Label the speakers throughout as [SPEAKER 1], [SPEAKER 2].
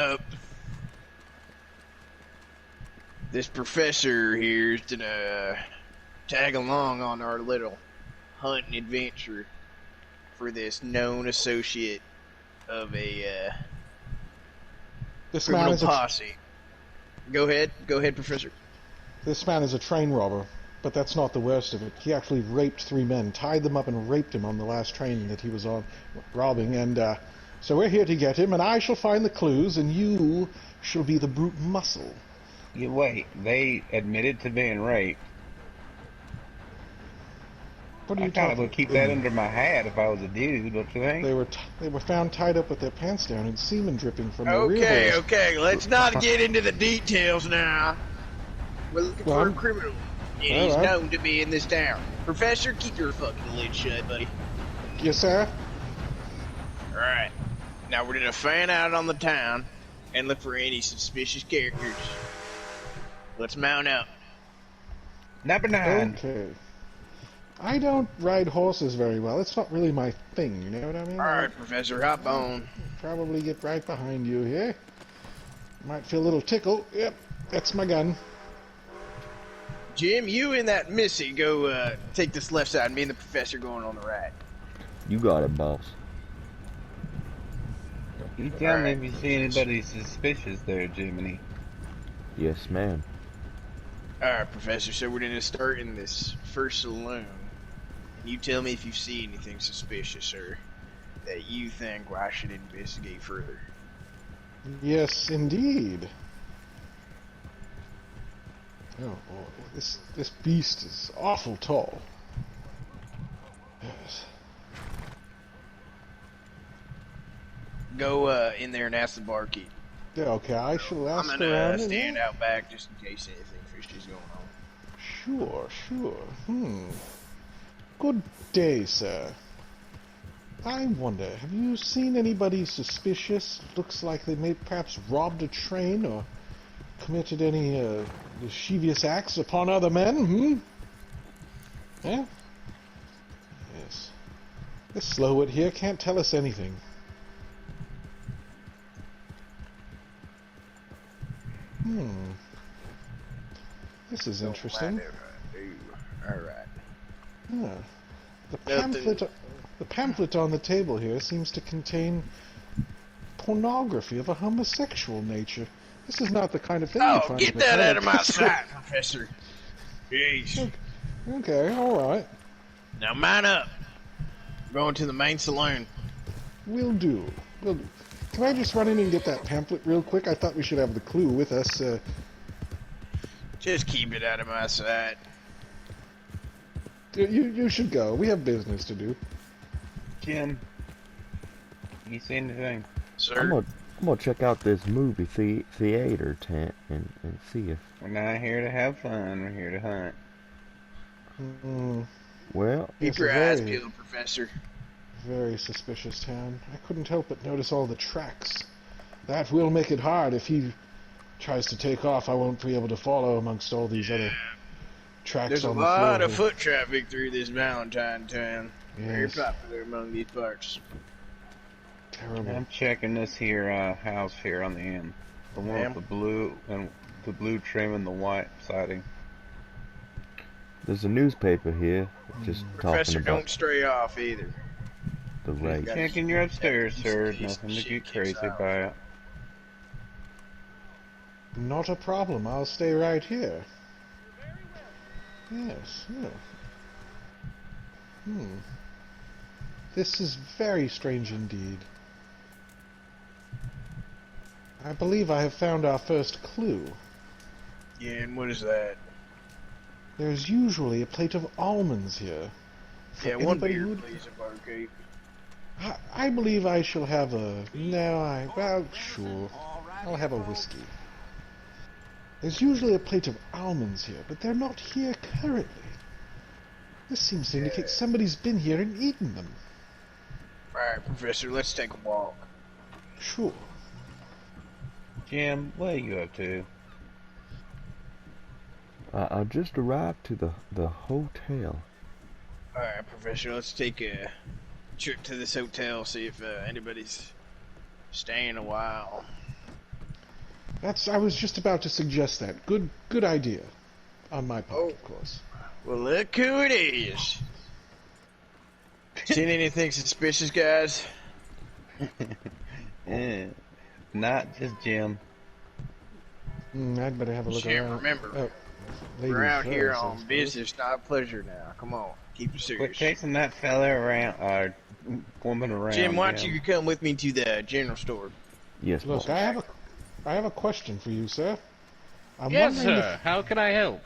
[SPEAKER 1] up. This professor here is gonna tag along on our little hunting adventure for this known associate of a
[SPEAKER 2] This man
[SPEAKER 1] criminal
[SPEAKER 2] is a
[SPEAKER 1] posse. Go ahead, Professor.
[SPEAKER 2] this man is a train robber, but that's not the worst of it. He actually raped 3 men, tied them up and raped him on the last train that he was on robbing, and so we're here to get him, and I shall find the clues, and you shall be the brute muscle.
[SPEAKER 3] You wait, they admitted to being raped.
[SPEAKER 2] What are
[SPEAKER 3] I
[SPEAKER 2] you
[SPEAKER 3] kind of
[SPEAKER 2] talking
[SPEAKER 3] would keep that under my hat if I was a dude, don't you think?
[SPEAKER 2] They were found tied up with their pants down and semen dripping from their rear holes.
[SPEAKER 1] Okay, let's not get into the details now. We're looking for a criminal, and he's known to be in this town. Professor, keep your fucking lid shut, buddy.
[SPEAKER 2] Yes, sir?
[SPEAKER 1] Alright. Now we're gonna fan out on the town and look for any suspicious characters. Let's mount up.
[SPEAKER 3] Number 9.
[SPEAKER 2] Okay. I don't ride horses very well. It's not really my thing, you know what I mean?
[SPEAKER 1] Alright, Professor, hop on.
[SPEAKER 2] Probably get right behind you here. Might feel a little tickle. Yep, that's my gun.
[SPEAKER 1] Jim, you and that Missy go take this left side. Me and the Professor going on the right.
[SPEAKER 4] You got it, boss.
[SPEAKER 3] You tell me if you see anybody suspicious there, Jiminy.
[SPEAKER 4] Yes, ma'am.
[SPEAKER 1] Alright, Professor, so we're gonna start in this first saloon. You tell me if you see anything suspicious or that you think I should investigate further.
[SPEAKER 2] Yes, indeed. Oh boy, this beast is awful tall. Yes.
[SPEAKER 1] Go in there and ask the barkeep.
[SPEAKER 2] Yeah, okay, I shall ask
[SPEAKER 1] I'm
[SPEAKER 2] around.
[SPEAKER 1] gonna stand out back just in case anything fishy is going on.
[SPEAKER 2] Sure. Good day, sir. I wonder, have you seen anybody suspicious? Looks like they may perhaps robbed a train or committed any mischievous acts upon other men, Yeah? Yes. This slowwit here can't tell us anything. This is interesting.
[SPEAKER 1] Alright.
[SPEAKER 2] Yeah. The pamphlet on the table here seems to contain pornography of a homosexual nature. This is not the kind of thing you find.
[SPEAKER 1] Get that out of my sight, Professor. Jeez.
[SPEAKER 2] Okay, alright.
[SPEAKER 1] Now mount up. We're going to the main saloon.
[SPEAKER 2] Will do. Can I just run in and get that pamphlet real quick? I thought we should have the clue with us.
[SPEAKER 1] Just keep it out of my sight.
[SPEAKER 2] You should go. We have business to do.
[SPEAKER 3] Jim, you see anything?
[SPEAKER 1] Sir?
[SPEAKER 4] I'm gonna check out this movie theater tent and see if...
[SPEAKER 3] We're not here to have fun, we're here to hunt.
[SPEAKER 4] Well...
[SPEAKER 1] Keep your eyes peeled, Professor.
[SPEAKER 2] Very suspicious town. I couldn't help but notice all the tracks. That will make it hard. If he tries to take off, I won't be able to follow amongst all these other tracks.
[SPEAKER 1] There's a
[SPEAKER 2] on the floor
[SPEAKER 1] lot of
[SPEAKER 2] here.
[SPEAKER 1] foot traffic through this Valentine town. Very
[SPEAKER 2] Yes.
[SPEAKER 1] popular among these parts.
[SPEAKER 2] Terrible.
[SPEAKER 3] I'm checking this here house here on the end. The one
[SPEAKER 1] Ma'am?
[SPEAKER 3] with the blue trim and the white siding.
[SPEAKER 4] There's a newspaper here just
[SPEAKER 1] Professor,
[SPEAKER 4] talking about
[SPEAKER 1] don't stray off either.
[SPEAKER 4] the race.
[SPEAKER 3] Checking your upstairs, sir.
[SPEAKER 1] Case
[SPEAKER 3] Nothing to
[SPEAKER 1] shit
[SPEAKER 3] get
[SPEAKER 1] keeps
[SPEAKER 3] crazy
[SPEAKER 1] out.
[SPEAKER 3] about.
[SPEAKER 2] Not a problem. I'll stay right here. Yes. This is very strange indeed. I believe I have found our first clue.
[SPEAKER 1] Yeah, and what is that?
[SPEAKER 2] There's usually a plate of almonds here. For
[SPEAKER 1] Yeah, one
[SPEAKER 2] anybody
[SPEAKER 1] beer,
[SPEAKER 2] who-
[SPEAKER 1] please, a barkeep.
[SPEAKER 2] I believe I shall have a... Well, sure. I'll have a whiskey. There's usually a plate of almonds here, but they're not here currently. This seems to indicate somebody's been here and eaten them.
[SPEAKER 1] Alright, Professor, let's take a walk.
[SPEAKER 2] Sure.
[SPEAKER 3] Jim, what are you up to?
[SPEAKER 4] I just arrived to the hotel.
[SPEAKER 1] Alright, Professor, let's take a trip to this hotel, see if anybody's staying a while.
[SPEAKER 2] I was just about to suggest that. Good idea. On my part,
[SPEAKER 1] Oh.
[SPEAKER 2] of course.
[SPEAKER 1] Well, look who it is. Seen anything suspicious, guys?
[SPEAKER 3] Not just Jim.
[SPEAKER 2] I'd better have a look
[SPEAKER 1] Jim,
[SPEAKER 2] around.
[SPEAKER 1] remember,
[SPEAKER 2] Oh,
[SPEAKER 1] we're out
[SPEAKER 2] ladies
[SPEAKER 1] here
[SPEAKER 2] first, I
[SPEAKER 1] on
[SPEAKER 2] suppose.
[SPEAKER 1] business, not pleasure now. Come on, keep it
[SPEAKER 3] Quit
[SPEAKER 1] serious.
[SPEAKER 3] chasing that fella around, woman around.
[SPEAKER 1] Jim, why don't
[SPEAKER 3] Jim.
[SPEAKER 1] you come with me to the general store?
[SPEAKER 4] Yes,
[SPEAKER 2] Look,
[SPEAKER 4] boss.
[SPEAKER 2] I have a question for you, sir. I'm
[SPEAKER 5] Yes,
[SPEAKER 2] wondering
[SPEAKER 5] sir. How can I help?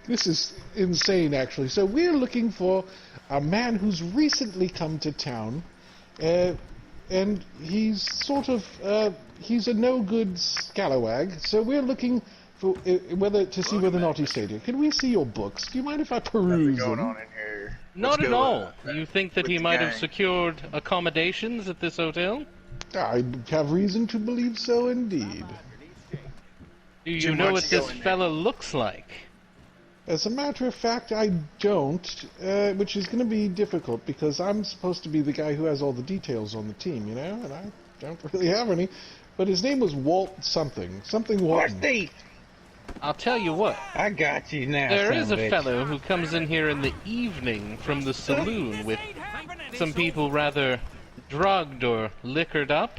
[SPEAKER 2] This is insane, actually. So we're looking for a man who's recently come to town, and he's sort of he's a no-good scalawag. So we're looking for whether or not he stayed here. Can we see your books? Do you mind if I peruse
[SPEAKER 1] Going
[SPEAKER 2] them?
[SPEAKER 1] on in here?
[SPEAKER 5] Not
[SPEAKER 1] Let's
[SPEAKER 5] at
[SPEAKER 1] go,
[SPEAKER 5] all. You think that
[SPEAKER 1] with
[SPEAKER 5] he
[SPEAKER 1] the
[SPEAKER 5] might have
[SPEAKER 1] gang.
[SPEAKER 5] secured accommodations at this hotel?
[SPEAKER 2] I have reason to believe so, indeed.
[SPEAKER 5] Do you
[SPEAKER 1] Jim,
[SPEAKER 5] know
[SPEAKER 1] why
[SPEAKER 5] what
[SPEAKER 1] don't you go
[SPEAKER 5] this
[SPEAKER 1] in there?
[SPEAKER 5] fella looks like?
[SPEAKER 2] As a matter of fact, I don't, which is going to be difficult because I'm supposed to be the guy who has all the details on the team, you know, and I don't really have any. But his name was Walt something Walton.
[SPEAKER 3] Steve,
[SPEAKER 5] I'll tell you what.
[SPEAKER 3] I got you now.
[SPEAKER 5] There
[SPEAKER 3] son
[SPEAKER 5] is
[SPEAKER 3] of
[SPEAKER 5] a
[SPEAKER 3] bitch.
[SPEAKER 5] fellow who comes in here in the evening from the saloon with some people rather drugged or liquored up.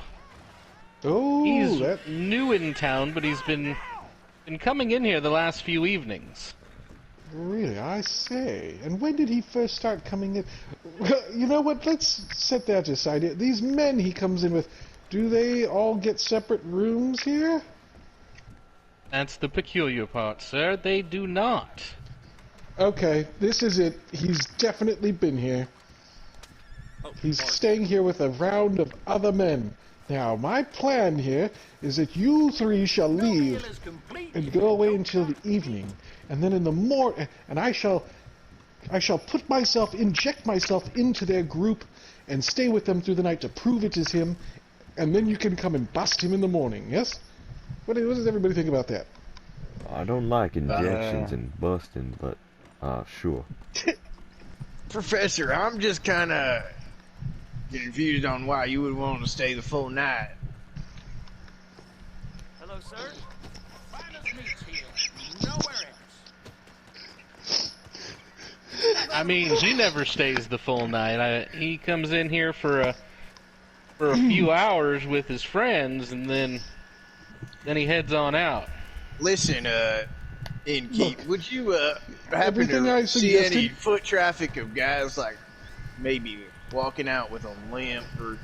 [SPEAKER 2] Oh,
[SPEAKER 5] He's
[SPEAKER 2] that
[SPEAKER 5] new in town, but he's been coming in here the last few evenings.
[SPEAKER 2] really, I say. And when did he first start coming in? Well, you know what? Let's set that aside. These men he comes in with, do they all get separate rooms here?
[SPEAKER 5] That's the peculiar part, sir. They do not.
[SPEAKER 2] Okay, this is it. He's definitely been here. He's staying here with a round of other men. Now, my plan here is that you three shall leave and go away until the evening, and then in the morning, and I shall inject myself into their group and stay with them through the night to prove it is him, and then you can come and bust him in the morning, yes? What does everybody think about that?
[SPEAKER 4] I don't like injections and busting, but sure.
[SPEAKER 1] Professor, I'm just kind of confused on why you would want to stay the full night.
[SPEAKER 6] Hello, sir. Finest meats here. Nowhere else.
[SPEAKER 5] I mean, he never stays the full night. He comes in here for a few hours with his friends, and then he heads on out.
[SPEAKER 1] Listen, Innkeep,
[SPEAKER 2] Look,
[SPEAKER 1] would you happen
[SPEAKER 2] everything I
[SPEAKER 1] to see any
[SPEAKER 2] suggested-
[SPEAKER 1] foot traffic of guys like maybe walking out with a limp or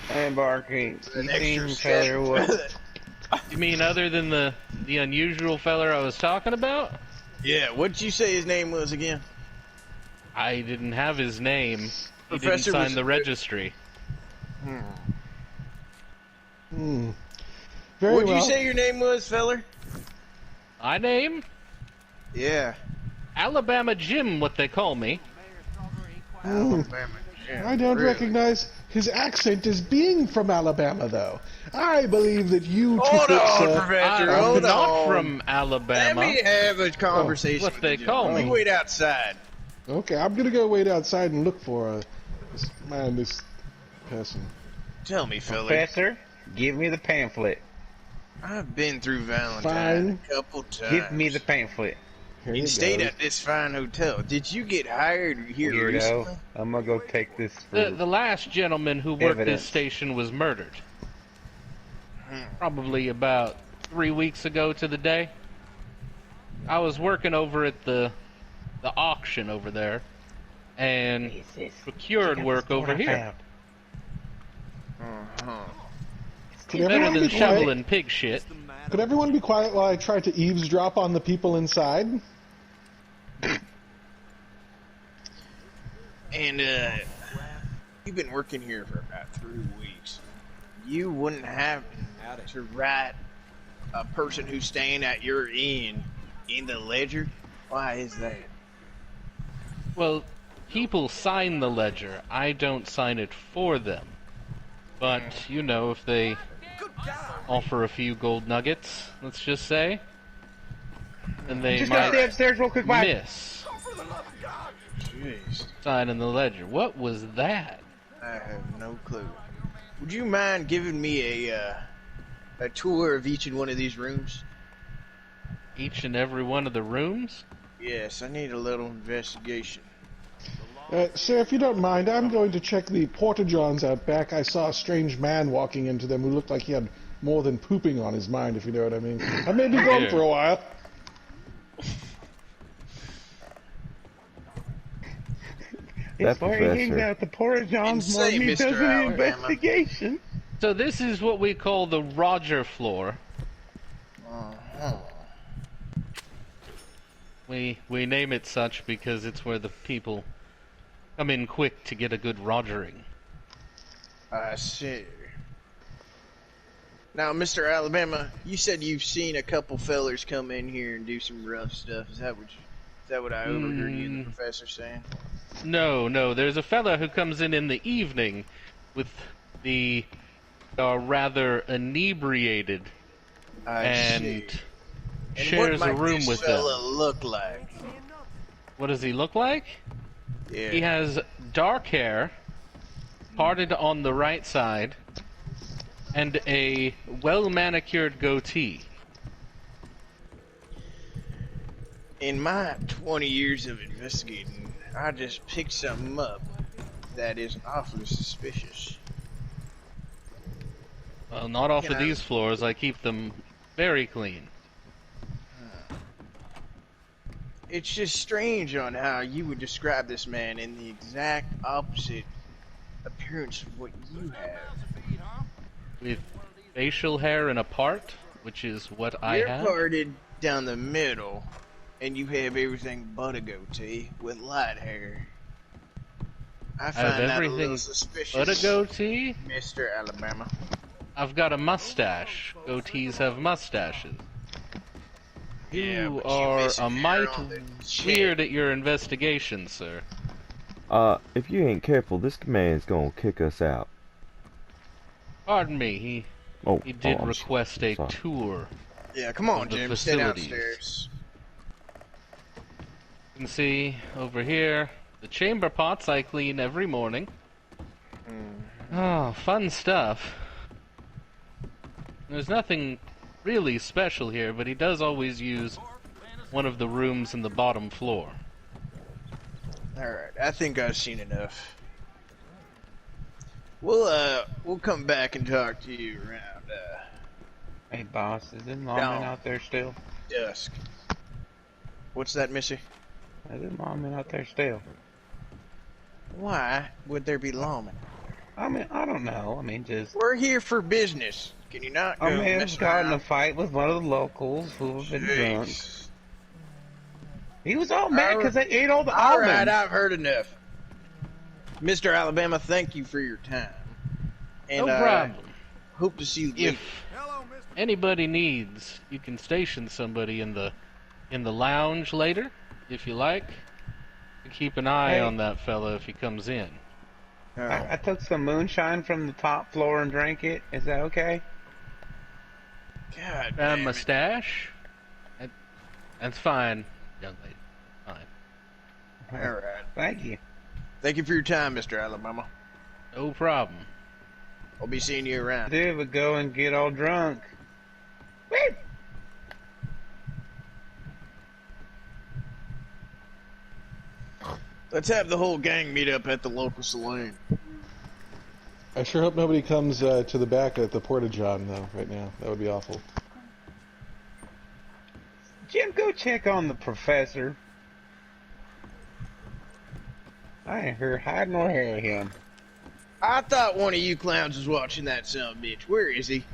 [SPEAKER 3] Hey, Barky,
[SPEAKER 1] an
[SPEAKER 3] you
[SPEAKER 1] extra
[SPEAKER 3] seen fella what?
[SPEAKER 1] step?
[SPEAKER 5] You mean other than the unusual feller I was talking about?
[SPEAKER 1] Yeah, what'd you say his name was again?
[SPEAKER 5] I didn't have his name. He didn't
[SPEAKER 1] Professor
[SPEAKER 5] sign
[SPEAKER 1] was-
[SPEAKER 5] the registry.
[SPEAKER 2] Very
[SPEAKER 1] What'd
[SPEAKER 2] well.
[SPEAKER 1] you say your name was, feller?
[SPEAKER 5] My name?
[SPEAKER 1] Yeah.
[SPEAKER 5] Alabama Jim, what they call me.
[SPEAKER 1] Alabama Jim.
[SPEAKER 2] I don't
[SPEAKER 1] Really?
[SPEAKER 2] recognize his accent as being from Alabama, though. I believe that you
[SPEAKER 1] Hold
[SPEAKER 2] two
[SPEAKER 1] on,
[SPEAKER 2] sir,
[SPEAKER 1] Professor.
[SPEAKER 5] I'm
[SPEAKER 1] Hold
[SPEAKER 5] not
[SPEAKER 1] on.
[SPEAKER 5] from
[SPEAKER 1] Let
[SPEAKER 5] Alabama.
[SPEAKER 1] me have a conversation.
[SPEAKER 5] what
[SPEAKER 1] with
[SPEAKER 5] they
[SPEAKER 1] you, Jim.
[SPEAKER 5] call
[SPEAKER 1] You
[SPEAKER 5] me.
[SPEAKER 1] wait outside.
[SPEAKER 2] Okay, I'm gonna go wait outside and look for this person.
[SPEAKER 1] Tell me, feller.
[SPEAKER 3] Professor, give me the pamphlet.
[SPEAKER 1] I've been through Valentine
[SPEAKER 2] Fine.
[SPEAKER 1] a couple times.
[SPEAKER 3] Give me the pamphlet.
[SPEAKER 2] Here
[SPEAKER 1] You
[SPEAKER 2] you
[SPEAKER 1] stayed
[SPEAKER 2] go.
[SPEAKER 1] at this fine hotel. Did you get hired here
[SPEAKER 3] Weirdo.
[SPEAKER 1] recently?
[SPEAKER 3] I'm gonna go take this for
[SPEAKER 5] The last gentleman who worked
[SPEAKER 3] Evidence.
[SPEAKER 5] this station was murdered. Probably about 3 weeks ago to the day. I was working over at the auction over there, and procured work over here.
[SPEAKER 2] Could
[SPEAKER 5] Better
[SPEAKER 2] everyone
[SPEAKER 5] than
[SPEAKER 2] be quiet?
[SPEAKER 5] shoveling pig shit.
[SPEAKER 2] Could everyone be quiet while I try to eavesdrop on the people inside?
[SPEAKER 1] And you've been working here for about 3 weeks. You wouldn't happen to write a person who's staying at your inn in the ledger? Why is that?
[SPEAKER 5] Well, people sign the ledger. I don't sign it for them. But, you know, if they offer a few gold nuggets, let's just say, then they
[SPEAKER 3] Just gotta stay
[SPEAKER 5] might
[SPEAKER 3] upstairs real quick, bye.
[SPEAKER 5] miss
[SPEAKER 1] Jeez,
[SPEAKER 5] signing the ledger. What was that?
[SPEAKER 1] I have no clue. Would you mind giving me a a tour of each and one of these rooms?
[SPEAKER 5] Each and every one of the rooms?
[SPEAKER 1] Yes, I need a little investigation.
[SPEAKER 2] Sir, if you don't mind, I'm going to check the porta-johns out back. I saw a strange man walking into them who looked like he had more than pooping on his mind, if you know what I mean. I may be gone
[SPEAKER 5] Yeah.
[SPEAKER 2] for a while.
[SPEAKER 3] It's
[SPEAKER 4] That
[SPEAKER 3] where he hangs
[SPEAKER 4] professor.
[SPEAKER 3] out at the Porta Johns more
[SPEAKER 1] Insane,
[SPEAKER 3] than he
[SPEAKER 1] Mr.
[SPEAKER 3] does an
[SPEAKER 1] Alabama.
[SPEAKER 3] investigation.
[SPEAKER 5] So this is what we call the Roger floor.
[SPEAKER 1] Uh-huh.
[SPEAKER 5] We name it such because it's where the people come in quick to get a good rogering.
[SPEAKER 1] I see. Now, Mr. Alabama, you said you've seen a couple fellers come in here and do some rough stuff. Is that what I overheard you and the professor saying?
[SPEAKER 5] No, there's a fella who comes in the evening with the rather inebriated
[SPEAKER 1] I
[SPEAKER 5] and
[SPEAKER 1] see. And
[SPEAKER 5] shares
[SPEAKER 1] what
[SPEAKER 5] a
[SPEAKER 1] might
[SPEAKER 5] room
[SPEAKER 1] this
[SPEAKER 5] with
[SPEAKER 1] fella
[SPEAKER 5] them.
[SPEAKER 1] look like?
[SPEAKER 5] What does he look like?
[SPEAKER 1] Yeah.
[SPEAKER 5] He has dark hair, parted on the right side, and a well-manicured goatee.
[SPEAKER 1] In my 20 years of investigating, I just picked something up that is awfully suspicious.
[SPEAKER 5] Well, not off
[SPEAKER 1] Can
[SPEAKER 5] of
[SPEAKER 1] I-
[SPEAKER 5] these floors. I keep them very clean.
[SPEAKER 1] It's just strange on how you would describe this man in the exact opposite appearance of what you have.
[SPEAKER 5] With facial hair in a part, which is what I
[SPEAKER 1] You're
[SPEAKER 5] have.
[SPEAKER 1] parted down the middle, and you have everything but a goatee with light hair. I find
[SPEAKER 5] have
[SPEAKER 1] that a
[SPEAKER 5] everything
[SPEAKER 1] little suspicious,
[SPEAKER 5] But a goatee?
[SPEAKER 1] Mr. Alabama.
[SPEAKER 5] I've got a mustache. Goatees have mustaches.
[SPEAKER 1] Yeah,
[SPEAKER 5] You
[SPEAKER 1] but
[SPEAKER 5] are
[SPEAKER 1] missing
[SPEAKER 5] a
[SPEAKER 1] hair
[SPEAKER 5] mite
[SPEAKER 1] on the chin.
[SPEAKER 5] weird at your investigation, sir.
[SPEAKER 4] If you ain't careful, this man's gonna kick us out.
[SPEAKER 5] Pardon me,
[SPEAKER 4] Oh,
[SPEAKER 5] he did
[SPEAKER 4] I'm
[SPEAKER 5] request a
[SPEAKER 4] sorry.
[SPEAKER 5] tour.
[SPEAKER 1] Yeah, come on,
[SPEAKER 5] of the
[SPEAKER 1] Jim. Stay
[SPEAKER 5] facilities.
[SPEAKER 1] downstairs.
[SPEAKER 5] You can see over here, the chamber pots I clean every morning. Oh, fun stuff. There's nothing really special here, but he does always use one of the rooms in the bottom floor.
[SPEAKER 1] Alright, I think I've seen enough. We'll come back and talk to you around,
[SPEAKER 3] Hey, boss, is this lawman
[SPEAKER 1] No.
[SPEAKER 3] out there still?
[SPEAKER 1] dusk. What's that, Missy?
[SPEAKER 3] Is this lawman out there still?
[SPEAKER 1] Why would there be lawmen?
[SPEAKER 3] I mean, I don't know. I mean, just...
[SPEAKER 1] We're here for business. Can you not go
[SPEAKER 3] A man's
[SPEAKER 1] mess
[SPEAKER 3] got in a
[SPEAKER 1] around?
[SPEAKER 3] fight with one of the locals who have been drunk.
[SPEAKER 1] Jeez.
[SPEAKER 3] He was all mad because they ate all the
[SPEAKER 1] Alright,
[SPEAKER 3] almonds.
[SPEAKER 1] I've heard enough. Mr. Alabama, thank you for your time. And
[SPEAKER 5] No problem.
[SPEAKER 1] hope to see you later.
[SPEAKER 5] If anybody needs, you can station somebody in the lounge later, if you like. Keep an eye
[SPEAKER 3] Hey.
[SPEAKER 5] on that fella if he comes in.
[SPEAKER 3] I took some moonshine from the top floor and drank it. Is that okay?
[SPEAKER 1] God
[SPEAKER 5] A
[SPEAKER 1] damn it.
[SPEAKER 5] mustache? That's fine, young lady. Fine.
[SPEAKER 1] Alright.
[SPEAKER 3] Thank you.
[SPEAKER 1] Thank you for your time, Mr. Alabama.
[SPEAKER 5] No problem.
[SPEAKER 1] I'll be seeing you around.
[SPEAKER 3] Do but go and get all drunk. Woo!
[SPEAKER 1] Let's have the whole gang meet up at the local saloon.
[SPEAKER 2] I sure hope nobody comes to the back at the porta-john, though, right now. That would be awful.
[SPEAKER 3] Jim, go check on the professor. I ain't heard hide nor hair of him.
[SPEAKER 1] I thought one of you clowns was watching that son of a bitch. Where is he?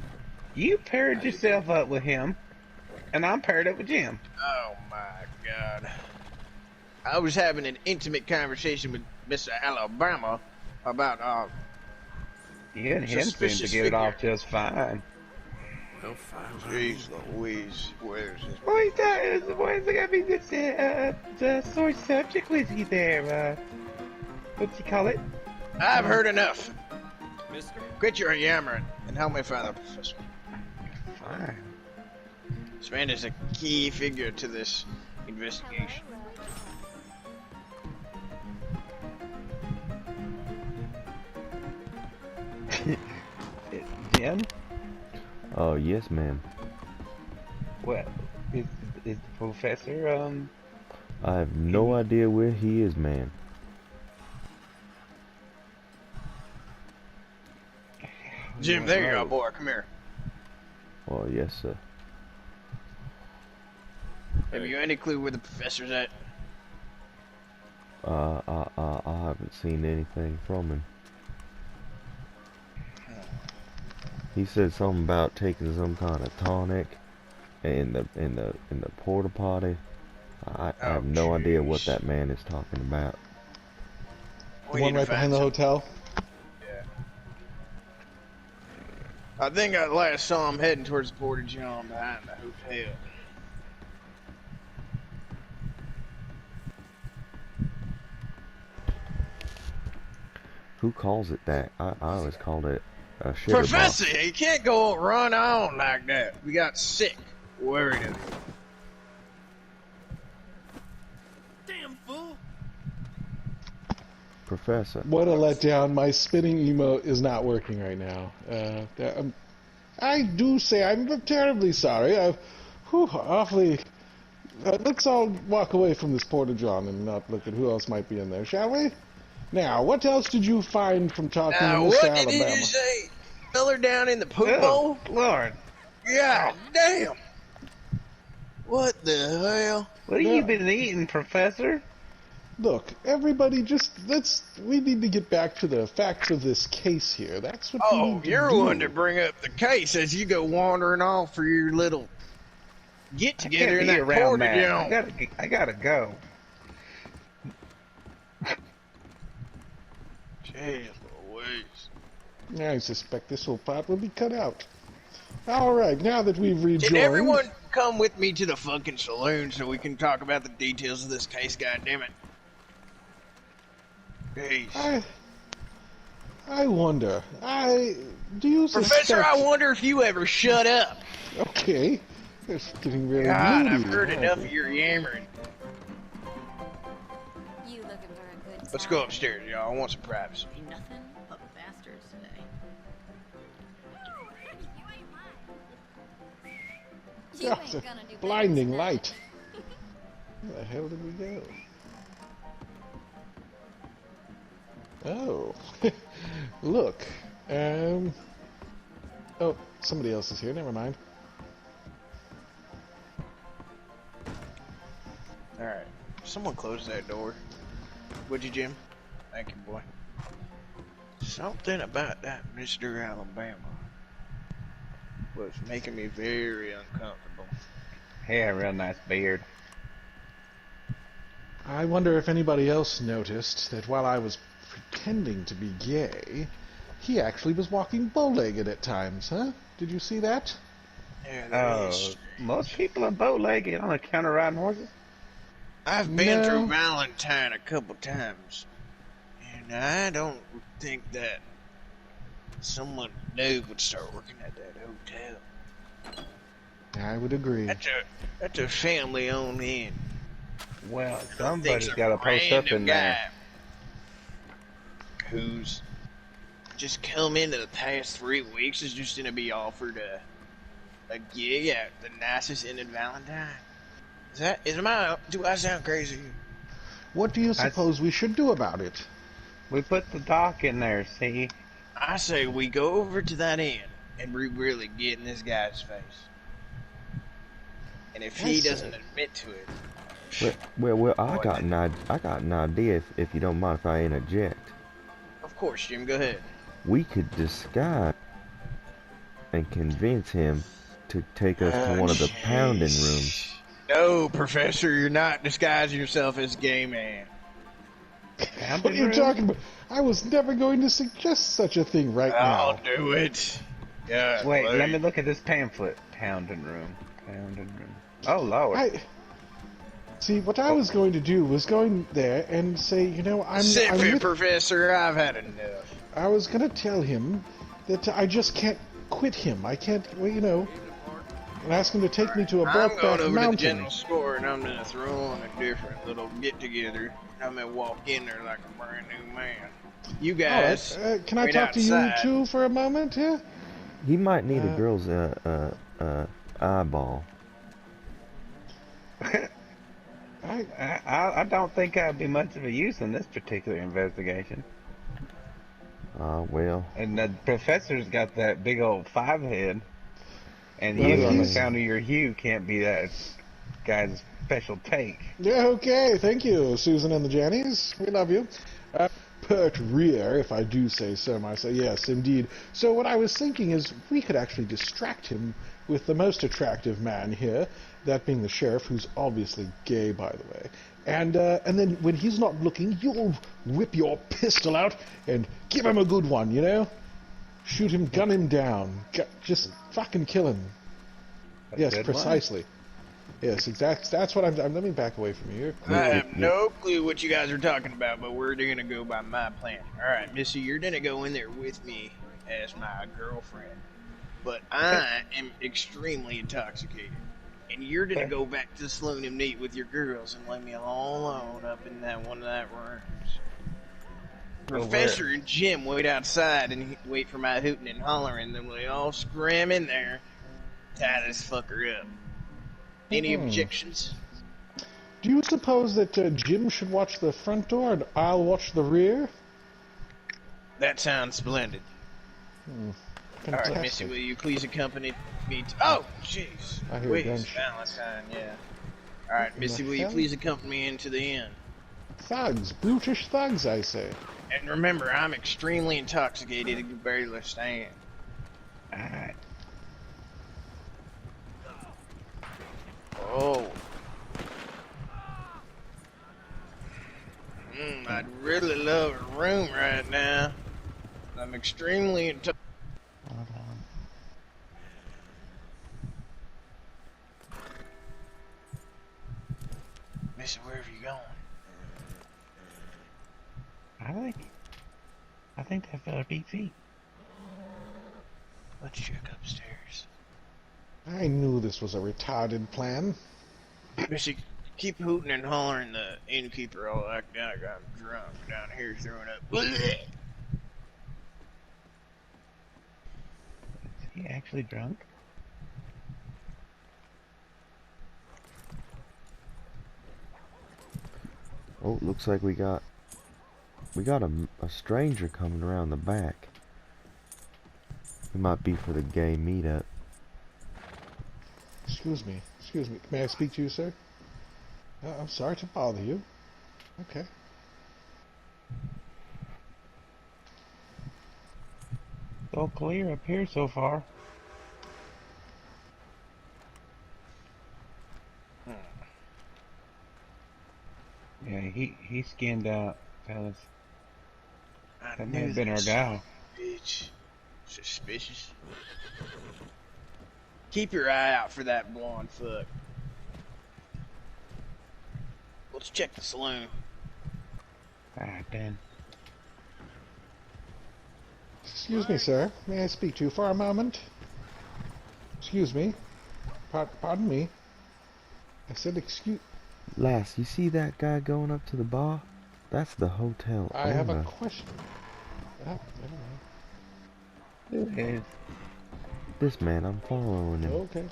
[SPEAKER 3] You paired yourself up with him, and I'm paired up with Jim.
[SPEAKER 1] Oh my god. I was having an intimate conversation with Mr. Alabama about,
[SPEAKER 3] You and him seem to
[SPEAKER 1] Suspicious
[SPEAKER 3] get it off
[SPEAKER 1] figure.
[SPEAKER 3] just fine.
[SPEAKER 1] Jeez Louise, where's this?
[SPEAKER 3] Boys, boys, I gotta be the sore subject with you there. What's you call it?
[SPEAKER 1] I've heard enough. Quit your yammering and help me find the professor.
[SPEAKER 3] Fine.
[SPEAKER 1] This man is a key figure to this investigation.
[SPEAKER 3] Jim?
[SPEAKER 4] Oh, yes, ma'am.
[SPEAKER 3] What is the professor?
[SPEAKER 4] I have no idea where he is, ma'am.
[SPEAKER 1] Jim, there you go, boy. Come here.
[SPEAKER 4] Oh, yes, sir.
[SPEAKER 1] Have you any clue where the professor's at?
[SPEAKER 4] I haven't seen anything from him. He said something about taking some kind of tonic in the porta potty. I have no idea what that man is talking about.
[SPEAKER 2] The one right behind the hotel?
[SPEAKER 1] Yeah. I think I last saw him heading towards the Porta John behind the hotel.
[SPEAKER 4] Who calls it that? I always called it a shitter
[SPEAKER 1] Professor,
[SPEAKER 4] box.
[SPEAKER 1] you can't go run on like that. We got sick. Worried of you.
[SPEAKER 6] Damn fool!
[SPEAKER 4] Professor.
[SPEAKER 2] What a letdown. My spinning emote is not working right now. I do say I'm terribly sorry. Awfully... let's all walk away from this Porta John and not look at who else might be in there, shall we? Now, what else did you find from talking to Mr.
[SPEAKER 1] What
[SPEAKER 2] Alabama?
[SPEAKER 1] did you say? Feller down in the poop
[SPEAKER 3] Oh,
[SPEAKER 1] bowl?
[SPEAKER 3] Lord.
[SPEAKER 1] God damn! What the hell?
[SPEAKER 3] What have you been eating, Professor?
[SPEAKER 2] Look, everybody, we need to get back to the facts of this case here. That's what we
[SPEAKER 1] Oh,
[SPEAKER 2] need to
[SPEAKER 1] you're
[SPEAKER 2] do.
[SPEAKER 1] one to bring up the case as you go wandering off for your little get
[SPEAKER 3] I
[SPEAKER 1] together
[SPEAKER 3] can't
[SPEAKER 1] in
[SPEAKER 3] be
[SPEAKER 1] that
[SPEAKER 3] around
[SPEAKER 1] Porta
[SPEAKER 3] that.
[SPEAKER 1] John.
[SPEAKER 3] I gotta go.
[SPEAKER 1] Jeez Louise.
[SPEAKER 2] I suspect this whole part will be cut out. All right, now that we've rejoined...
[SPEAKER 1] Can everyone come with me to the fucking saloon so we can talk about the details of this case, goddammit? Jeez.
[SPEAKER 2] I wonder. Do you suspect...
[SPEAKER 1] Professor, I wonder if you ever shut up.
[SPEAKER 2] Okay. It's getting really
[SPEAKER 1] God,
[SPEAKER 2] moody.
[SPEAKER 1] I've heard
[SPEAKER 2] aren't
[SPEAKER 1] enough
[SPEAKER 2] we?
[SPEAKER 1] of your yammering.
[SPEAKER 7] You looking for a good
[SPEAKER 1] Let's
[SPEAKER 7] time?
[SPEAKER 1] go upstairs, y'all. I want some privacy.
[SPEAKER 7] Be nothing but bastards today. You
[SPEAKER 2] Yeah,
[SPEAKER 7] ain't
[SPEAKER 2] it's a
[SPEAKER 7] gonna do better
[SPEAKER 2] blinding
[SPEAKER 7] than
[SPEAKER 2] light. Where the hell did we go? Oh. Look. Oh, somebody else is here. Never mind.
[SPEAKER 1] Alright. Someone close that door. Would you, Jim? Thank you, boy. Something about that Mr. Alabama was making me very uncomfortable.
[SPEAKER 3] Yeah, real nice beard.
[SPEAKER 2] I wonder if anybody else noticed that while I was pretending to be gay, he actually was walking bow-legged at times, huh? Did you see that?
[SPEAKER 1] Yeah, that
[SPEAKER 3] Oh,
[SPEAKER 1] is-
[SPEAKER 3] most people are bow-legged on account of riding horses.
[SPEAKER 1] I've been
[SPEAKER 2] No.
[SPEAKER 1] through Valentine a couple times, and I don't think that someone new would start working at that hotel.
[SPEAKER 2] I would agree.
[SPEAKER 1] That's a family-owned inn.
[SPEAKER 3] Well,
[SPEAKER 1] Thinks
[SPEAKER 3] somebody's
[SPEAKER 1] a
[SPEAKER 3] got to post up
[SPEAKER 1] random
[SPEAKER 3] in there.
[SPEAKER 1] guy who's just come into the past 3 weeks is just gonna be offered a gig at the nicest inn in Valentine. Do I sound crazy?
[SPEAKER 2] What do you suppose we should do about it?
[SPEAKER 3] We put the dock in there, see?
[SPEAKER 1] I say we go over to that inn and we really get in this guy's face. And if he
[SPEAKER 2] I see.
[SPEAKER 1] doesn't admit to it,
[SPEAKER 4] Well, I got an idea if you don't mind if I interject.
[SPEAKER 1] of course, Jim, go ahead.
[SPEAKER 4] We could disguise and convince him to take us to one of the pounding rooms.
[SPEAKER 1] No, Professor, you're not disguising yourself as a gay man.
[SPEAKER 2] What are you talking about? I was never going to suggest such a thing right
[SPEAKER 1] I'll
[SPEAKER 2] now.
[SPEAKER 1] do it. Yeah.
[SPEAKER 3] Wait, let me look at this pamphlet. Pounding room. Pounding room. Oh, Lord.
[SPEAKER 2] See, what I was going to do was going there and say, you know, I'm
[SPEAKER 1] Sip it,
[SPEAKER 2] with-
[SPEAKER 1] Professor. I've had enough.
[SPEAKER 2] I was going to tell him that I just can't quit him. I can't, well, you know, and ask him to take me to a
[SPEAKER 1] I'm going
[SPEAKER 2] Brokeback
[SPEAKER 1] over to the
[SPEAKER 2] Mountain.
[SPEAKER 1] general store and I'm gonna throw on a different little get together. I'm gonna walk in there like a brand new man. You
[SPEAKER 2] All
[SPEAKER 1] guys,
[SPEAKER 2] right, can I
[SPEAKER 1] wait
[SPEAKER 2] talk to
[SPEAKER 1] outside.
[SPEAKER 2] you two for a moment here?
[SPEAKER 4] He might need a girl's eyeball.
[SPEAKER 3] I don't think I'd be much of a use in this particular investigation.
[SPEAKER 4] Well,
[SPEAKER 3] And the professor's got that big old 5 head, and
[SPEAKER 2] Well,
[SPEAKER 3] you on the
[SPEAKER 2] he's-
[SPEAKER 3] count of your hue can't be that guy's special take.
[SPEAKER 2] Yeah, okay, thank you, Susan and the Jannies. We love you. Pert rear, if I do say so myself. Yes, indeed. So what I was thinking is we could actually distract him with the most attractive man here, that being the sheriff, who's obviously gay, by the way. And then when he's not looking, you'll whip your pistol out and give him a good one, you know? Shoot him, gun him down. Just fucking kill him. Yes,
[SPEAKER 3] Good
[SPEAKER 2] precisely. Yes, exactly. That's what I'm. Let me back away from you here.
[SPEAKER 1] I have no clue what you guys are talking about, but we're gonna go by my plan. Alright, Missy, you're gonna go in there with me as my girlfriend. But I am extremely intoxicated. And you're gonna go back to the saloon and meet with your girls and leave me all alone up in that one of that rooms.
[SPEAKER 3] Well,
[SPEAKER 1] Professor and Jim wait outside and wait for my hooting and hollering, then we all scram in there, tie this fucker up. Any objections?
[SPEAKER 2] Do you suppose that Jim should watch the front door and I'll watch the rear?
[SPEAKER 1] That sounds splendid. Alright,
[SPEAKER 2] Fantastic.
[SPEAKER 1] Missy, will you please accompany me to... Oh, jeez.
[SPEAKER 2] I hear
[SPEAKER 1] Wait,
[SPEAKER 2] a
[SPEAKER 1] it's
[SPEAKER 2] gunshot.
[SPEAKER 1] Valentine, yeah. Alright, Missy, will you
[SPEAKER 2] hell?
[SPEAKER 1] please accompany me into the inn?
[SPEAKER 2] Thugs, brutish thugs, I say.
[SPEAKER 1] And remember, I'm extremely intoxicated and can barely stand.
[SPEAKER 3] Alright.
[SPEAKER 1] Oh. I'd really love a room right now. I'm extremely intoxicated.
[SPEAKER 3] Hold on.
[SPEAKER 1] Missy, where are you going?
[SPEAKER 3] I think that fella beat feet.
[SPEAKER 1] Let's check upstairs.
[SPEAKER 2] I knew this was a retarded plan.
[SPEAKER 1] Missy, keep hooting and hollering. The innkeeper all act like I'm drunk down here throwing up.
[SPEAKER 3] Is he actually drunk?
[SPEAKER 4] oh, looks like we got a stranger coming around the back. It might be for the gay meetup.
[SPEAKER 2] Excuse me. May I speak to you, sir? I'm sorry to bother you. Okay.
[SPEAKER 3] It's all clear up here so far. Yeah, he skinned out, fellas. That may have been our guy.
[SPEAKER 1] Bitch. Suspicious. Keep your eye out for that blonde fuck. Let's check the saloon.
[SPEAKER 3] Alright then.
[SPEAKER 2] Excuse me, sir. May I speak to you for a moment? Excuse me. Pardon me. I said excuse...
[SPEAKER 4] Lass, you see that guy going up to the bar? That's the hotel
[SPEAKER 2] I have a
[SPEAKER 4] owner.
[SPEAKER 2] question. Never mind.
[SPEAKER 3] Who is?
[SPEAKER 4] This man, I'm following him.
[SPEAKER 2] Okay.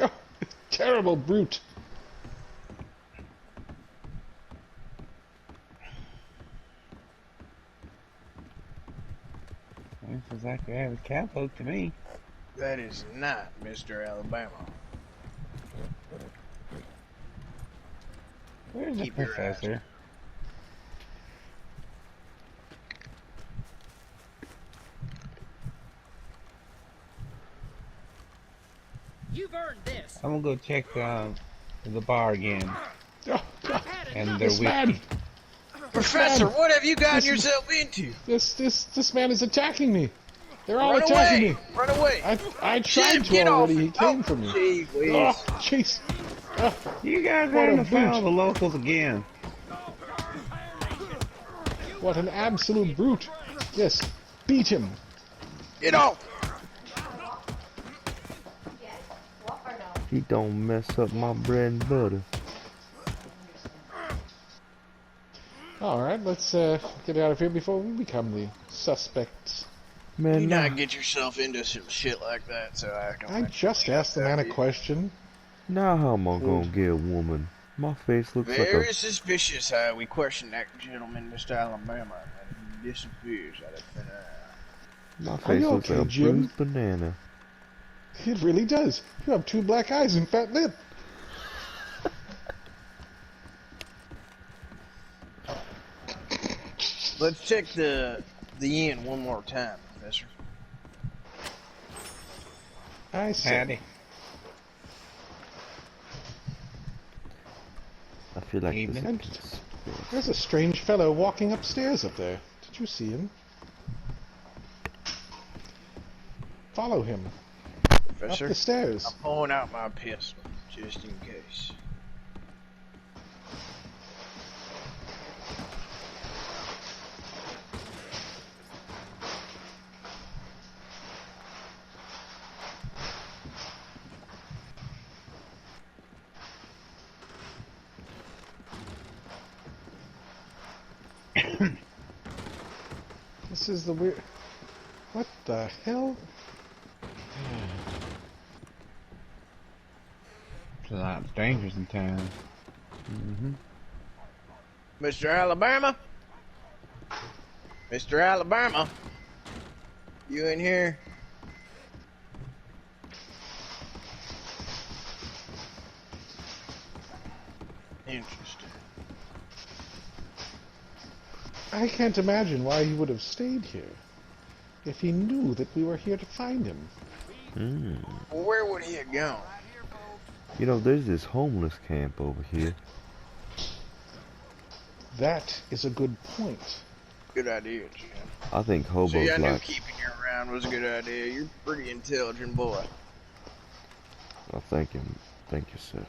[SPEAKER 2] Oh, terrible brute.
[SPEAKER 3] This is like the average cowpoke to me.
[SPEAKER 1] That is not Mr. Alabama.
[SPEAKER 3] Where's the
[SPEAKER 1] Keep your eyes
[SPEAKER 3] professor?
[SPEAKER 6] You've earned this.
[SPEAKER 3] I'm gonna go check the bar again.
[SPEAKER 2] Oh, God.
[SPEAKER 3] And their
[SPEAKER 2] This
[SPEAKER 3] whiskey.
[SPEAKER 2] man,
[SPEAKER 1] Professor, what have you gotten
[SPEAKER 2] This-
[SPEAKER 1] yourself into?
[SPEAKER 2] this man is attacking me. They're all
[SPEAKER 1] Run
[SPEAKER 2] attacking
[SPEAKER 1] away!
[SPEAKER 2] me.
[SPEAKER 1] Run away!
[SPEAKER 2] I
[SPEAKER 1] Jim,
[SPEAKER 2] tried to
[SPEAKER 1] get
[SPEAKER 2] already.
[SPEAKER 1] off!
[SPEAKER 2] He came
[SPEAKER 1] Oh,
[SPEAKER 2] for me.
[SPEAKER 1] gee whiz.
[SPEAKER 2] Oh, jeez.
[SPEAKER 3] You guys
[SPEAKER 2] What
[SPEAKER 3] ran
[SPEAKER 2] a
[SPEAKER 3] afoul of
[SPEAKER 2] boot.
[SPEAKER 3] the locals again.
[SPEAKER 2] What an absolute brute. Yes, beat him.
[SPEAKER 1] Get off!
[SPEAKER 4] He don't mess up my bread and butter.
[SPEAKER 2] Alright, let's get out of here before we become the suspects.
[SPEAKER 4] Man,
[SPEAKER 1] You
[SPEAKER 4] nah,
[SPEAKER 1] not get yourself into some shit like that, so I don't.
[SPEAKER 2] I just asked the man a question.
[SPEAKER 4] now how am I gonna get a woman? My face looks like
[SPEAKER 1] Very
[SPEAKER 4] a...
[SPEAKER 1] suspicious how we questioned that gentleman, Mr. Alabama, and he disappears out of thin air.
[SPEAKER 4] My
[SPEAKER 2] Are
[SPEAKER 4] face
[SPEAKER 2] you
[SPEAKER 4] looks like
[SPEAKER 2] okay,
[SPEAKER 4] a
[SPEAKER 2] Jim?
[SPEAKER 4] bruised banana.
[SPEAKER 2] It really does. You have 2 black eyes and fat lip.
[SPEAKER 1] Let's check the inn one more time, Professor.
[SPEAKER 2] I see.
[SPEAKER 3] Howdy.
[SPEAKER 4] I feel like
[SPEAKER 3] Evening.
[SPEAKER 4] this is...
[SPEAKER 2] There's a strange fellow walking upstairs up there. Did you see him? Follow him.
[SPEAKER 1] Professor,
[SPEAKER 2] Up the stairs.
[SPEAKER 1] I'm pulling out my pistol, just in case.
[SPEAKER 2] This is the weird... What the hell?
[SPEAKER 3] There's a lot of strangers in town.
[SPEAKER 1] Mr. Alabama? Mr. Alabama? You in here? Interesting.
[SPEAKER 2] I can't imagine why he would have stayed here. If he knew that we were here to find him.
[SPEAKER 1] Well, where would he have gone?
[SPEAKER 4] You know, there's this homeless camp over here.
[SPEAKER 2] That is a good point.
[SPEAKER 1] Good idea, Jim.
[SPEAKER 4] I think hobos
[SPEAKER 1] See, I knew
[SPEAKER 4] like...
[SPEAKER 1] keeping you around was a good idea. You're a pretty intelligent boy.
[SPEAKER 4] Oh, thank you, sir.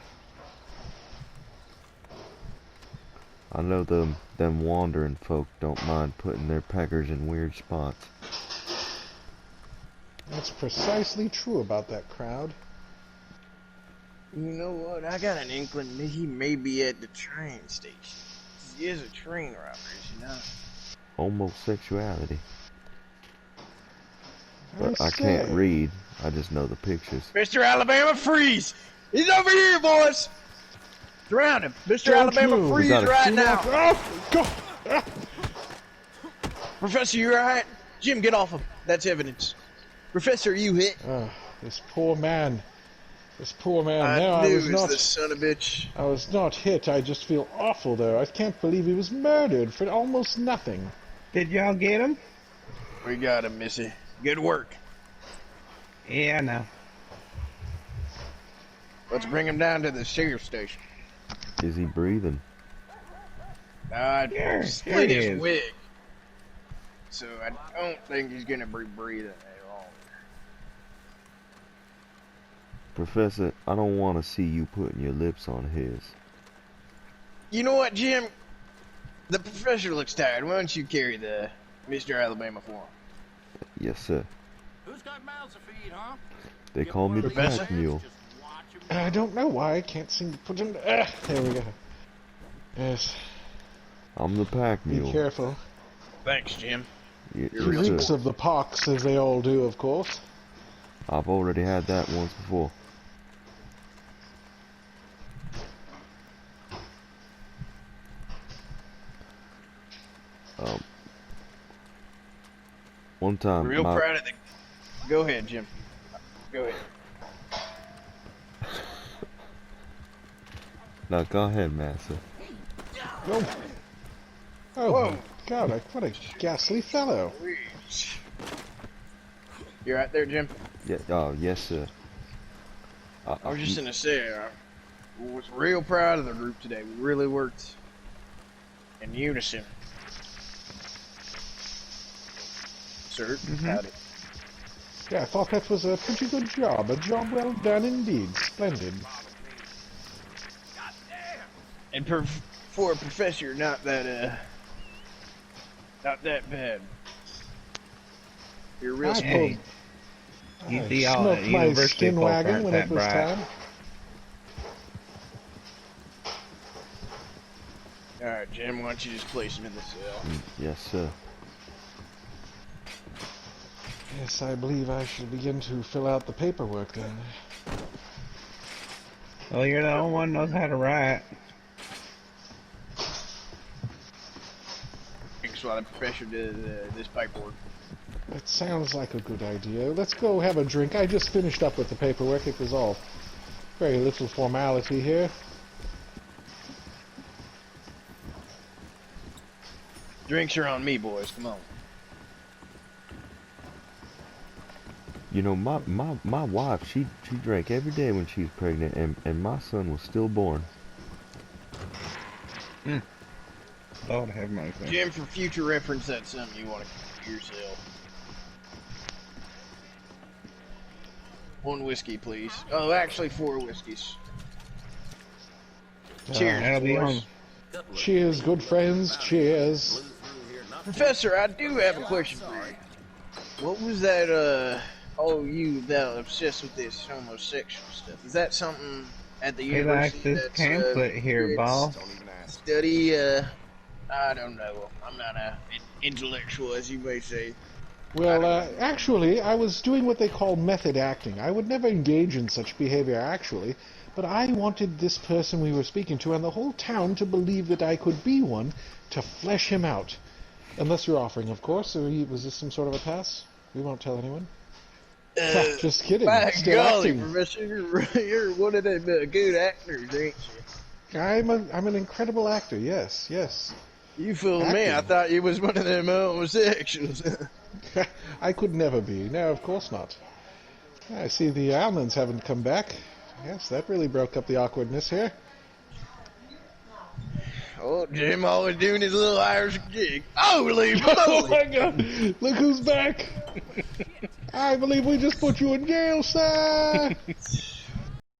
[SPEAKER 4] I know them wandering folk don't mind putting their peckers in weird spots.
[SPEAKER 2] That's precisely true about that crowd.
[SPEAKER 1] You know what? I got an inkling that he may be at the train station. He is a train robber, is he not?
[SPEAKER 4] Homosexuality. But I can't
[SPEAKER 2] say.
[SPEAKER 4] read. I just know the pictures.
[SPEAKER 1] Mr. Alabama, freeze! He's over here, boys! Surround him! Mr.
[SPEAKER 2] Don't
[SPEAKER 1] Alabama,
[SPEAKER 2] move.
[SPEAKER 1] freeze
[SPEAKER 4] gotta
[SPEAKER 1] right
[SPEAKER 4] shoot
[SPEAKER 1] now!
[SPEAKER 2] Oh, go! Ah.
[SPEAKER 1] Professor, you alright? Jim, get off him. That's evidence. Professor, you hit?
[SPEAKER 2] This poor man. This poor man.
[SPEAKER 1] I
[SPEAKER 2] No,
[SPEAKER 1] knew
[SPEAKER 2] I was
[SPEAKER 1] it was
[SPEAKER 2] not.
[SPEAKER 1] the son of a bitch.
[SPEAKER 2] I was not hit. I just feel awful there. I can't believe he was murdered for almost nothing.
[SPEAKER 3] Did y'all get him?
[SPEAKER 1] We got him, Missy. Good work.
[SPEAKER 3] Yeah, I know.
[SPEAKER 1] Let's bring him down to the sheriff's station.
[SPEAKER 4] Is he breathing?
[SPEAKER 3] Here
[SPEAKER 1] Split
[SPEAKER 3] he
[SPEAKER 1] his
[SPEAKER 3] is.
[SPEAKER 1] wig. So I don't think he's gonna be breathing any longer.
[SPEAKER 4] Professor, I don't want to see you putting your lips on his.
[SPEAKER 1] You know what, Jim? The professor looks tired. Why don't you carry the Mr. Alabama for him?
[SPEAKER 4] Yes, sir.
[SPEAKER 6] Who's got mouths to feed, huh?
[SPEAKER 4] They call me the
[SPEAKER 1] Professor?
[SPEAKER 4] pack mule.
[SPEAKER 6] Just watch 'em.
[SPEAKER 2] I don't know why I can't seem to put him. There we go. Yes.
[SPEAKER 4] I'm the pack
[SPEAKER 2] Be
[SPEAKER 4] mule.
[SPEAKER 2] careful.
[SPEAKER 1] Thanks, Jim.
[SPEAKER 4] Yes,
[SPEAKER 2] He reeks
[SPEAKER 4] sir.
[SPEAKER 2] of the pox, as they all do, of course.
[SPEAKER 4] I've already had that once before. One time,
[SPEAKER 1] Real
[SPEAKER 4] my,
[SPEAKER 1] proud of the. Go ahead, Jim. Go ahead.
[SPEAKER 4] no, go ahead, Massa.
[SPEAKER 2] Oh,
[SPEAKER 1] Whoa.
[SPEAKER 2] my God! What a ghastly fellow.
[SPEAKER 1] You right there, Jim?
[SPEAKER 4] Yeah, oh, yes, sir.
[SPEAKER 1] I was just gonna say, I was real proud of the group today. We really worked in unison. Sir, howdy.
[SPEAKER 2] Yeah, I thought that was a pretty good job. A job well done indeed. Splendid.
[SPEAKER 1] And for a professor, not that bad. You're real
[SPEAKER 2] I
[SPEAKER 1] smart.
[SPEAKER 3] Hey, you
[SPEAKER 2] I
[SPEAKER 3] see all the
[SPEAKER 2] smoked my
[SPEAKER 3] university
[SPEAKER 2] skin
[SPEAKER 3] folk
[SPEAKER 2] wagon
[SPEAKER 3] aren't
[SPEAKER 2] when
[SPEAKER 3] that
[SPEAKER 2] it was
[SPEAKER 3] bright.
[SPEAKER 2] time.
[SPEAKER 1] Alright, Jim, why don't you just place him in the cell?
[SPEAKER 4] Yes, sir.
[SPEAKER 2] Yes, I believe I shall begin to fill out the paperwork then.
[SPEAKER 3] Well, you're the only one who knows how to write.
[SPEAKER 1] Thanks while the professor does this paperwork.
[SPEAKER 2] That sounds like a good idea. Let's go have a drink. I just finished up with the paperwork. It was all very little formality here.
[SPEAKER 1] Drinks are on me, boys. Come on.
[SPEAKER 4] You know, my wife, she drank every day when she was pregnant, and my son was stillborn.
[SPEAKER 3] Lord have mercy.
[SPEAKER 1] Jim, for future reference, that's something you want to keep to yourself. One whiskey, please. Oh, actually, 4 whiskeys. Cheers,
[SPEAKER 3] That'll be
[SPEAKER 1] boys.
[SPEAKER 3] on.
[SPEAKER 2] Cheers, good friends. Cheers.
[SPEAKER 1] Professor, I do have a question for you. What was that, oh, you that obsessed with this homosexual stuff? Is that something at the
[SPEAKER 3] He likes
[SPEAKER 1] university
[SPEAKER 3] this
[SPEAKER 1] that's,
[SPEAKER 3] pamphlet here,
[SPEAKER 1] it's
[SPEAKER 3] boss.
[SPEAKER 1] study, I don't know. I'm not an intellectual, as you may say.
[SPEAKER 2] Well, actually, I was doing what they call method acting. I would never engage in such behavior, actually, but I wanted this person we were speaking to and the whole town to believe that I could be one to flesh him out. Unless you're offering, of course, or was this some sort of a pass? We won't tell anyone. Just kidding.
[SPEAKER 1] By
[SPEAKER 2] Still
[SPEAKER 1] golly,
[SPEAKER 2] acting.
[SPEAKER 1] Professor, you're one of them good actors, ain't you?
[SPEAKER 2] I'm an incredible actor, yes, yes.
[SPEAKER 1] You fooled me. I
[SPEAKER 2] Acting.
[SPEAKER 1] thought you was one of them homosexuals.
[SPEAKER 2] I could never be. No, of course not. I see the almonds haven't come back. Yes, that really broke up the awkwardness here.
[SPEAKER 1] Oh, Jim always doing his little Irish jig. Holy
[SPEAKER 2] Oh
[SPEAKER 1] moly!
[SPEAKER 2] my god! Look who's back! I believe we just put you in jail, sir!